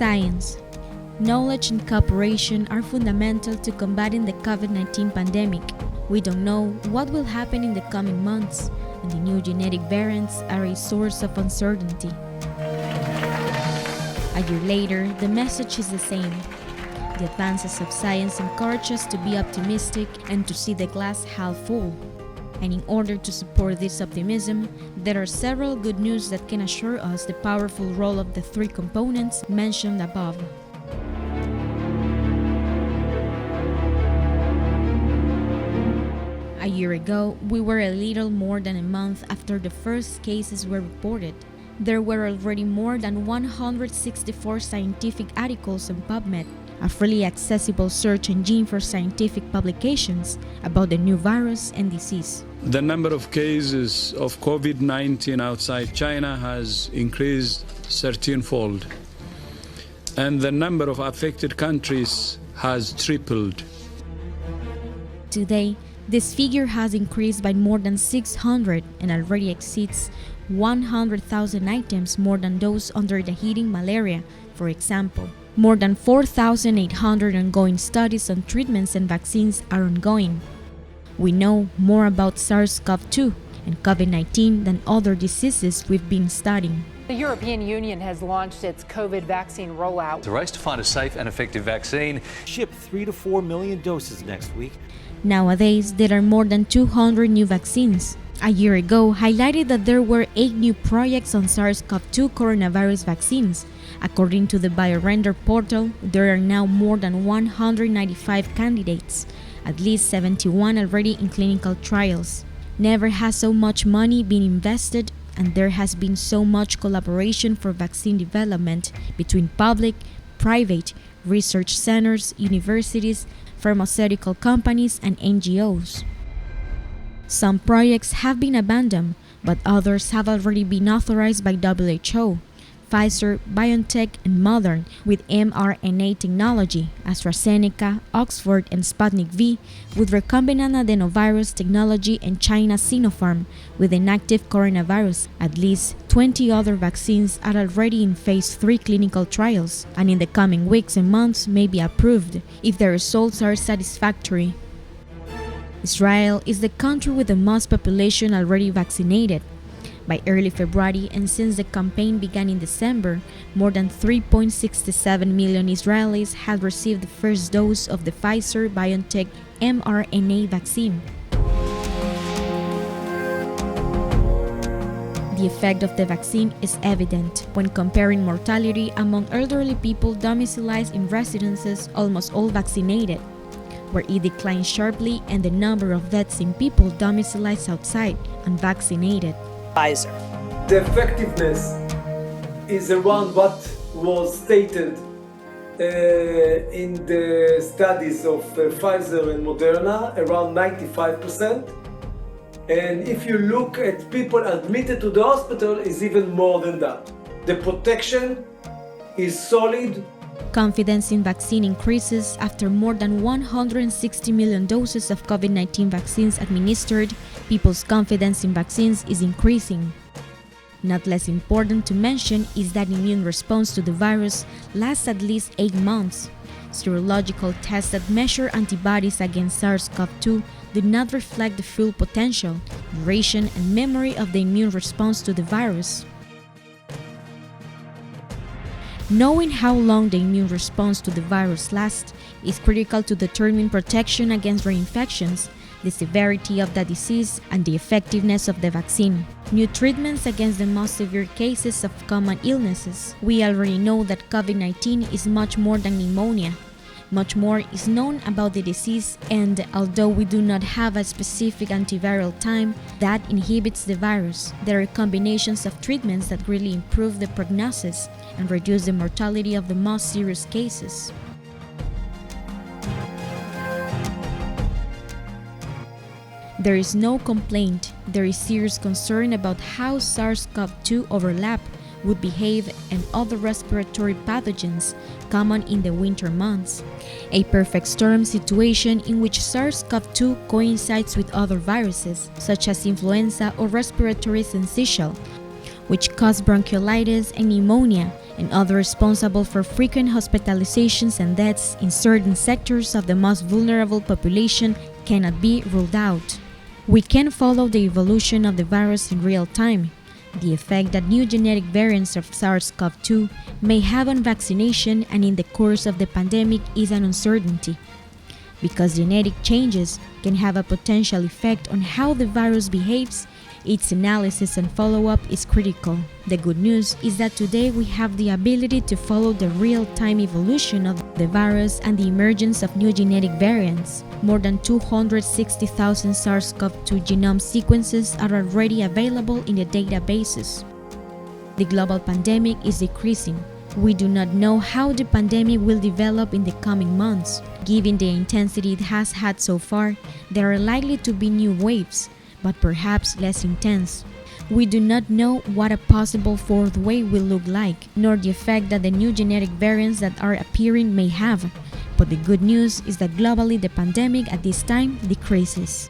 Science. Knowledge and cooperation are fundamental to combating the COVID-19 pandemic. We don't know what will happen in the coming months, and the new genetic variants are a source of uncertainty. A year later, the message is the same. The advances of science encourage us to be optimistic and to see the glass half full. And in order to support this optimism, there are several good news that can assure us the powerful role of the three components mentioned above. A year ago, we were a little more than a month after the first cases were reported. There were already more than 164 scientific articles on PubMed, a freely accessible search engine for scientific publications about the new virus and disease. The number of cases of COVID-19 outside China has increased 13-fold, and the number of affected countries has tripled. Today, this figure has increased by more than 600 and already exceeds 100,000 items more than those under the heading malaria, for example. More than 4,800 ongoing studies on treatments and vaccines are ongoing. We know more about SARS-CoV-2 and COVID-19 than other diseases we've been studying. The European Union has launched its COVID vaccine rollout. The race to find a safe and effective vaccine. Ship 3 to 4 million doses next week. Nowadays, there are more than 200 new vaccines. A year ago, highlighted that there were 8 new projects on SARS-CoV-2 coronavirus vaccines. According to the BioRender portal, there are now more than 195 candidates, at least 71 already in clinical trials. Never has so much money been invested, and there has been so much collaboration for vaccine development between public, private, research centers, universities, pharmaceutical companies, and NGOs. Some projects have been abandoned, but others have already been authorized by WHO. Pfizer, BioNTech, and Modern with mRNA technology, AstraZeneca, Oxford, and Sputnik V with recombinant adenovirus technology, and China Sinopharm with inactive coronavirus. At least 20 other vaccines are already in phase 3 clinical trials, and in the coming weeks and months may be approved if the results are satisfactory. Israel is the country with the most population already vaccinated. By early February, and since the campaign began in December, more than 3.67 million Israelis had received the first dose of the Pfizer-BioNTech mRNA vaccine. The effect of the vaccine is evident when comparing mortality among elderly people domiciled in residences almost all vaccinated, where it declined sharply, and the number of deaths in people domiciled outside unvaccinated. Pfizer. The effectiveness is around what was stated in the studies of Pfizer and Moderna, around 95%. And if you look at people admitted to the hospital, is even more than that. The protection is solid. Confidence in vaccine increases after more than 160 million doses of COVID-19 vaccines administered. People's confidence in vaccines is increasing. Not less important to mention is that immune response to the virus lasts at least 8 months. Serological tests that measure antibodies against SARS-CoV-2 do not reflect the full potential, duration, and memory of the immune response to the virus. Knowing how long the immune response to the virus lasts is critical to determine protection against reinfections, the severity of the disease, and the effectiveness of the vaccine. New treatments against the most severe cases of common illnesses. We already know that COVID-19 is much more than pneumonia. Much more is known about the disease, and although we do not have a specific antiviral time that inhibits the virus, there are combinations of treatments that really improve the prognosis and reduce the mortality of the most serious cases. There is no complaint, there is serious concern about how SARS-CoV-2 overlap would behave and other respiratory pathogens common in the winter months, a perfect storm situation in which SARS-CoV-2 coincides with other viruses, such as influenza or respiratory syncytial, which cause bronchiolitis and pneumonia, and others responsible for frequent hospitalizations and deaths in certain sectors of the most vulnerable population cannot be ruled out. We can follow the evolution of the virus in real time. The effect that new genetic variants of SARS-CoV-2 may have on vaccination and in the course of the pandemic is an uncertainty. Because genetic changes can have a potential effect on how the virus behaves, its analysis and follow-up is critical. The good news is that today we have the ability to follow the real-time evolution of the virus and the emergence of new genetic variants. More than 260,000 SARS-CoV-2 genome sequences are already available in the databases. The global pandemic is decreasing. We do not know how the pandemic will develop in the coming months. Given the intensity it has had so far, there are likely to be new waves, but perhaps less intense. We do not know what a possible fourth wave will look like, nor the effect that the new genetic variants that are appearing may have. But the good news is that globally the pandemic at this time decreases.